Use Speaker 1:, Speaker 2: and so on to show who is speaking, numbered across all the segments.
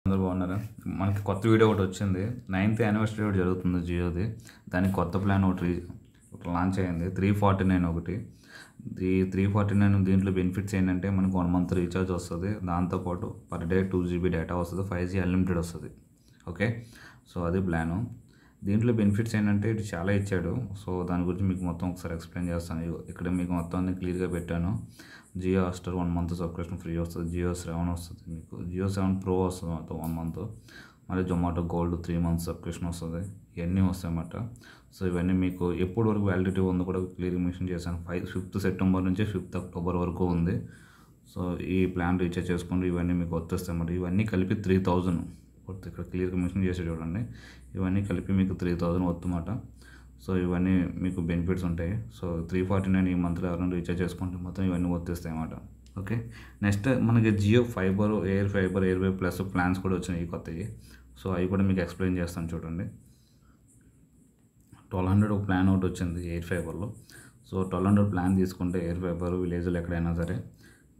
Speaker 1: అందరూ బాగున్నారా? మనకి కొత్త వీడియో ఒకటి వచ్చింది. 9th యానివర్సరీ ఒకటి జరుగుతుంది జియోది. దానికి కొత్త ప్లాన్ ఒకటి లాంచ్ అయింది. 349 ఒకటి. ఈ 349 దీంట్లో బెనిఫిట్స్ ఏంటంటే మనకు 1 month రీఛార్జ్ వస్తుంది. దాంతోపాటు పర్ డే 2 GB డేటా వస్తుంది, 5G అన్లిమిటెడ్ వస్తుంది. ఓకే, సో అది ప్లాను. దీంట్లో బెనిఫిట్స్ ఏంటంటే ఇది చాలా ఇచ్చాడు. సో దాని గురించి మీకు మొత్తం ఒకసారి ఎక్స్ప్లెయిన్ చేస్తాను. ఇక్కడ మీకు మొత్తం అన్ని క్లియర్గా పెట్టాను. Jio Hotstar 1 month subscription free వస్తుంది. జియో 7 వస్తుంది, మీకు జియో 7 Pro వస్తుంది మొత్తం 1 month. మళ్ళీ జొమాటో గోల్డ్ 3 months సబ్స్క్రిప్షన్ వస్తుంది. ఇవన్నీ వస్తాయి అన్నమాట. సో ఇవన్నీ మీకు ఎప్పటి వరకు వ్యాలిడిటీ ఉందో కూడా క్లియర్గా మెన్షన్ చేశాను. 5th September నుంచి 5th October వరకు ఉంది. సో ఈ ప్లాన్ రీఛార్జ్ చేసుకోండి, ఇవన్నీ మీకు వచ్చేస్తాయి అన్నమాట. ఇవన్నీ కలిపి 3000 ఇక్కడ క్లియర్గా మెన్షన్ చేసి చూడండి. ఇవన్నీ కలిపి మీకు 3000 వస్తుందన్నమాట. సో ఇవన్నీ మీకు బెనిఫిట్స్ ఉంటాయి. సో 349 ఈ మంత్లో ఎవరైనా రీఛార్జ్ చేసుకుంటే మొత్తం ఇవన్నీ వచ్చేస్తాయి అన్నమాట. ఓకే, నెక్స్ట్ మనకి జియో ఫైబర్, ఎయిర్ వై ప్లస్ ప్లాన్స్ కూడా వచ్చినాయి కొత్తవి. సో అవి కూడా మీకు ఎక్స్ప్లెయిన్ చేస్తాను చూడండి. 1200 ఒక ప్లాన్ ఒకటి వచ్చింది ఎయిర్ ఫైబర్లో. సో 1200 ప్లాన్ తీసుకుంటే ఎయిర్ ఫైబర్ విలేజ్లో ఎక్కడైనా సరే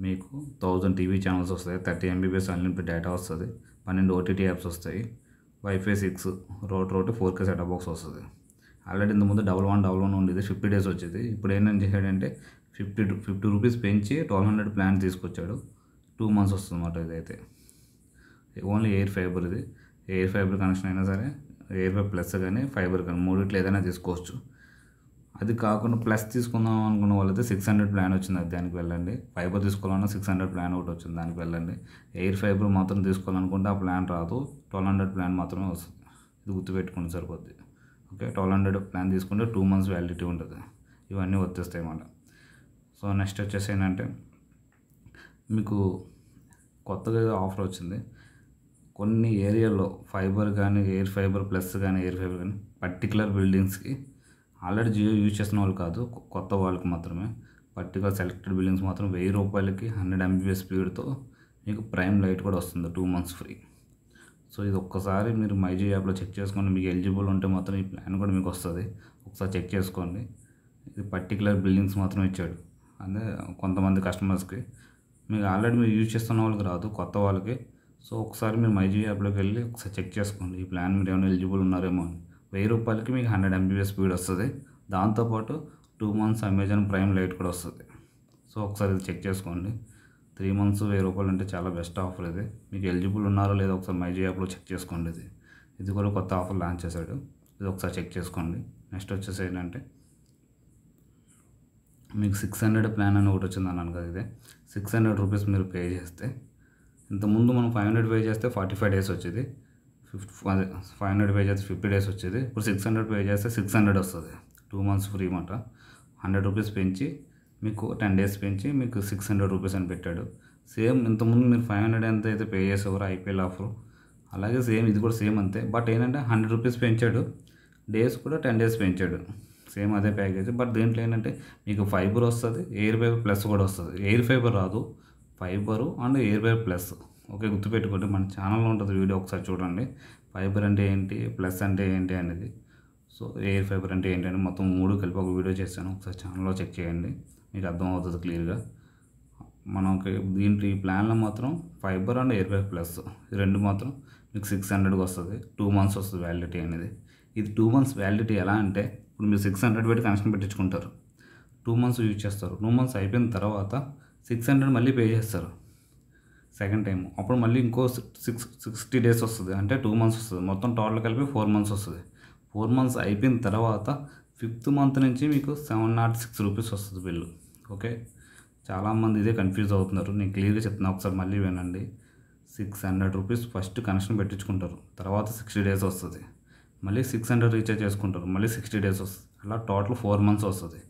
Speaker 1: మీకు 1000 టీవీ ఛానల్స్ వస్తాయి, 30 MB అన్లిమిటెడ్ డేటా వస్తుంది, 12 OTT యాప్స్ వస్తాయి, wifi 6 road 4K setup box వస్తుంది. ఆల్రెడీ ఇంతకుముందు 1111 ఉండేది, 50 days వచ్చేది. ఇప్పుడు ఏంటని చేశాడంటే 50 రూపీస్ పెంచి 1200 ప్లాన్ తీసుకొచ్చాడు. 2 months వస్తుంది అన్నమాట. ఇదైతే ఓన్లీ ఎయిర్ ఫైబర్. ఇది ఎయిర్ ఫైబర్ కనెక్షన్ అయినా సరే, ఎయిర్ ఫైబర్ ప్లస్ కానీ ఫైబర్ కానీ మూడిట్లో ఏదైనా తీసుకోవచ్చు. అది కాకుండా ప్లస్ తీసుకుందాం అనుకున్న వాళ్ళైతే 600 ప్లాన్ వచ్చింది, అది దానికి వెళ్ళండి. ఫైబర్ తీసుకోవాలన్నా 600 ప్లాన్ ఒకటి వచ్చింది, దానికి వెళ్ళండి. ఎయిర్ ఫైబర్ మాత్రం తీసుకోవాలనుకుంటే ఆ ప్లాన్ రాదు, 1200 ప్లాన్ మాత్రమే వస్తుంది. ఇది గుర్తుపెట్టుకుంటే సరిపోద్ది. ఓకే, 1200 ప్లాన్ తీసుకుంటే 2 months వ్యాలిడిటీ ఉంటుంది. ఇవన్నీ వచ్చేస్తాయి అన్నమాట. సో నెక్స్ట్ వచ్చేసి ఏంటంటే మీకు కొత్తగా ఆఫర్ వచ్చింది. కొన్ని ఏరియాల్లో ఫైబర్ కానీ ఎయిర్ ఫైబర్ ప్లస్ కానీ ఎయిర్ ఫైబర్ కానీ పర్టికులర్ బిల్డింగ్స్కి ఆల్రెడీ జియో యూజ్ చేసిన వాళ్ళు కాదు, కొత్త వాళ్ళకి మాత్రమే. పర్టికులర్ సెలెక్టెడ్ బిల్డింగ్స్ మాత్రం 1000 రూపాయలకి 100 MB స్పీడ్తో మీకు ప్రైమ్ లైట్ కూడా వస్తుంది, 2 months ఫ్రీ. సో ఇది ఒక్కసారి మీరు మైజియో యాప్లో చెక్ చేసుకోండి. మీకు ఎలిజిబుల్ ఉంటే మాత్రం ఈ ప్లాన్ కూడా మీకు వస్తుంది. ఒకసారి చెక్ చేసుకోండి. ఇది పర్టికులర్ బిల్డింగ్స్ మాత్రం ఇచ్చాడు, అంటే కొంతమంది కస్టమర్స్కి. మీకు ఆల్రెడీ మీరు యూజ్ చేస్తున్న వాళ్ళకి రాదు, కొత్త వాళ్ళకి. సో ఒకసారి మీరు మైజియో యాప్లోకి వెళ్ళి ఒకసారి చెక్ చేసుకోండి ఈ ప్లాన్ మీరు ఏమైనా ఎలిజిబుల్ ఉన్నారేమో అని. 1000 రూపాయలకి మీకు 100 MB స్పీడ్ వస్తుంది, దాంతోపాటు 2 months అమెజాన్ ప్రైమ్ లైట్ కూడా వస్తుంది. సో ఒకసారి ఇది చెక్ చేసుకోండి. 3 months 1000 రూపాయలు అంటే చాలా బెస్ట్ ఆఫర్. ఇది మీకు ఎలిజిబుల్ ఉన్నారో లేదో ఒకసారి మైజియో యాప్లో చెక్ చేసుకోండి. ఇది కూడా కొత్త ఆఫర్ లాంచ్ చేశాడు, ఇది ఒకసారి చెక్ చేసుకోండి. నెక్స్ట్ వచ్చేసి ఏంటంటే మీకు 600 ప్లాన్ అని ఒకటి వచ్చింది అన్నాను కదా. ఇదే 600 రూపీస్ మీరు పే చేస్తే, ఇంతకుముందు మనం 500 పే చేస్తే 45 days వచ్చేది, 500 పే చేస్తే 50 days వచ్చేది. ఇప్పుడు 600 పే చేస్తే 600 వస్తుంది, 2 months ఫ్రీ అన్నమాట. 100 రూపీస్ పెంచి మీకు 10 days పెంచి మీకు 600 రూపీస్ అని పెట్టాడు. సేమ్ ఇంతకుముందు మీరు 500 ఎంత అయితే పే చేసేవారు IPL ఆఫర్, అలాగే సేమ్ ఇది కూడా సేమ్ అంతే. బట్ ఏంటంటే 100 రూపీస్ పెంచాడు, డేస్ కూడా 10 days పెంచాడు, సేమ్ అదే ప్యాకేజ్. బట్ దీంట్లో ఏంటంటే మీకు ఫైబర్ వస్తుంది, ఎయిర్ ఫైబర్ ప్లస్ కూడా వస్తుంది. ఎయిర్ ఫైబర్ రాదు, fibre and air fibre plus. Okay, గుర్తుపెట్టుకోండి. మన ఛానల్లో ఉంటుంది వీడియో, ఒకసారి చూడండి. ఫైబర్ అంటే ఏంటి, ప్లస్ అంటే ఏంటి అనేది, సో ఎయిర్ ఫైబర్ అంటే ఏంటంటే మొత్తం 3 కలిపి ఒక వీడియో చేశాను, ఒకసారి ఛానల్లో చెక్ చేయండి, మీకు అర్థమవుతుంది క్లియర్గా. మనకి దీంట్లో ఈ ప్లాన్లో మాత్రం fibre and air fibre plus ఈ రెండు మాత్రం మీకు 600కి వస్తుంది, 2 months వస్తుంది వ్యాలిడిటీ అనేది. ఇది 2 months వ్యాలిడిటీ ఎలా అంటే, ఇప్పుడు మీరు 600 పెట్టి కనెక్షన్ పెట్టించుకుంటారు, 2 months యూజ్ చేస్తారు. 2 months అయిపోయిన తర్వాత 600 మళ్ళీ పే చేస్తారు సెకండ్ టైం. అప్పుడు మళ్ళీ ఇంకో 60 days వస్తుంది, అంటే 2 months వస్తుంది. మొత్తం టోటల్ కలిపి 4 months వస్తుంది. 4 months అయిపోయిన తర్వాత 5th month నుంచి మీకు 706 రూపీస్ వస్తుంది బిల్లు. ఓకే, చాలామంది ఇదే కన్ఫ్యూజ్ అవుతున్నారు, నేను క్లియర్గా చెప్తున్నా, ఒకసారి మళ్ళీ వినండి. 600 రూపీస్ ఫస్ట్ కనెక్షన్ పెట్టించుకుంటారు, తర్వాత 60 days వస్తుంది, మళ్ళీ 600 రీఛార్జ్ చేసుకుంటారు, మళ్ళీ 60 days వస్తుంది. అలా టోటల్ 4 months వస్తుంది.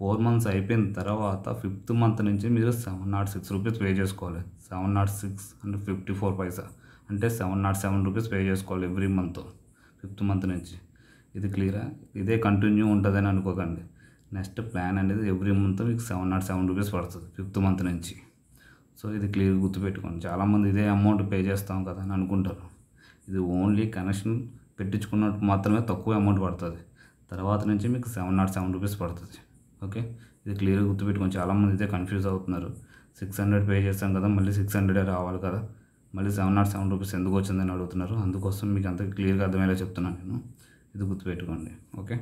Speaker 1: 4 months అయిపోయిన తర్వాత 5th month నుంచి మీరు 706 రూపీస్ పే చేసుకోవాలి. 706 and 54 పైసా, అంటే 707 రూపీస్ పే చేసుకోవాలి ఎవ్రీ మంత్ 5th month నుంచి. ఇది క్లియరా? ఇదే కంటిన్యూ ఉంటుందని అనుకోకండి. నెక్స్ట్ ప్లాన్ అనేది ఎవ్రీ మంత్ మీకు 707 రూపీస్ పడుతుంది 5th month నుంచి. సో ఇది క్లియర్గా గుర్తుపెట్టుకోండి. చాలామంది ఇదే అమౌంట్ పే చేస్తాం కదా అని అనుకుంటారు. ఇది ఓన్లీ కనెక్షన్ పెట్టించుకున్నట్టు మాత్రమే తక్కువ అమౌంట్ పడుతుంది, తర్వాత నుంచి మీకు 707 రూపీస్ పడుతుంది. ఓకే, ఇది క్లియర్గా గుర్తుపెట్టుకోండి. చాలామంది ఇదే కన్ఫ్యూజ్ అవుతున్నారు. 600 పే చేస్తాం కదా, మళ్ళీ 600 రావాలి కదా, మళ్ళీ 707 రూపీస్ ఎందుకు వచ్చిందని అడుగుతున్నారు. అందుకోసం మీకు అంత క్లియర్గా అర్థమయ్యేలా చెప్తున్నాను నేను. ఇది గుర్తుపెట్టుకోండి. ఓకే.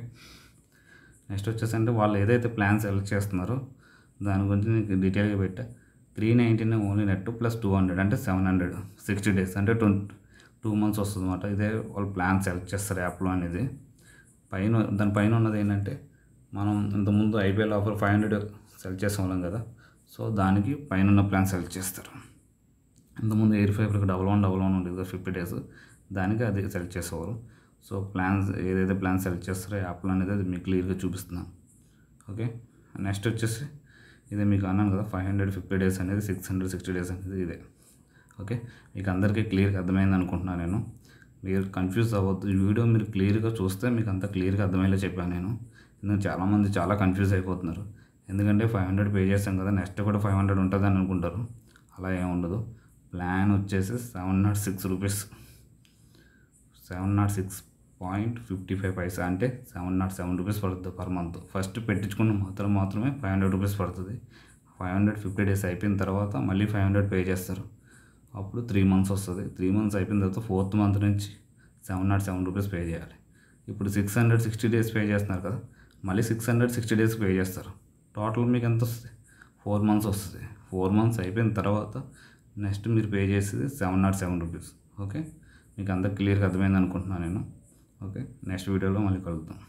Speaker 1: నెక్స్ట్ వచ్చేసంటే వాళ్ళు ఏదైతే ప్లాన్ సెలెక్ట్ చేస్తున్నారో దాని గురించి నీకు డీటెయిల్గా పెట్టా. 399 ఓన్లీ నెట్ ప్లస్ 200 అంటే 700 60 డేస్ అంటే 2 months వస్తుంది అన్నమాట. ఇదే వాళ్ళు ప్లాన్ సెలెక్ట్ చేస్తారు యాప్లో అనేది. దానిపైన ఉన్నది ఏంటంటే మనం ఇంతకుముందు ఐపీఎల్ ఆఫర్ 500 సెలెక్ట్ చేసే వాళ్ళం కదా, సో దానికి పైన ఉన్న ప్లాన్ సెలెక్ట్ చేస్తారు. ఇంతకుముందు ఎయిర్ ఫైబర్కి 1111 ఉండేది కదా 50 days, దానికి అది సెలెక్ట్ చేసేవారు. సో ప్లాన్స్ ఏదైతే ప్లాన్ సెలెక్ట్ చేస్తారో యాప్లో అనేది అది మీకు క్లియర్గా చూపిస్తున్నాను. ఓకే. నెక్స్ట్ వచ్చేసి ఇదే మీకు అన్నాను కదా 550 days అనేది 660 days అనేది ఇదే. ఓకే. మీకు అందరికీ క్లియర్గా అర్థమైంది అనుకుంటున్నాను నేను. మీరు కన్ఫ్యూజ్ అవ్వద్దు. ఈ వీడియో మీరు క్లియర్గా చూస్తే మీకు అంత క్లియర్గా అర్థమయ్యేలా చెప్పాను నేను. ఎందుకంటే చాలామంది చాలా కన్ఫ్యూజ్ అయిపోతున్నారు. ఎందుకంటే 500 పే చేస్తాం కదా, నెక్స్ట్ కూడా 500 ఉంటుందని అనుకుంటారు. అలా ఏమి ఉండదు. ప్లాన్ వచ్చేసి 706 రూపీస్, 706.55 పైసా అంటే 707 రూపీస్ పడుతుంది పర్ మంత్. ఫస్ట్ పెట్టించుకున్న మాత్రమే 500 రూపీస్ పడుతుంది. 550 days అయిపోయిన తర్వాత మళ్ళీ 500 పే చేస్తారు. అప్పుడు 3 months వస్తుంది. 3 months అయిపోయిన తర్వాత 4th month నుంచి 707 రూపీస్ పే చేయాలి. ఇప్పుడు 660 days పే చేస్తున్నారు కదా, మళ్ళీ 660 days పే చేస్తారు. టోటల్ మీకు ఎంత వస్తుంది? 4 months వస్తుంది. 4 months అయిపోయిన తర్వాత నెక్స్ట్ మీరు పే చేసేది 707 రూపీస్. ఓకే. మీకు అంతా క్లియర్గా అర్థమైంది అనుకుంటున్నాను నేను. ఓకే. నెక్స్ట్ వీడియోలో మళ్ళీ కలుద్దాం.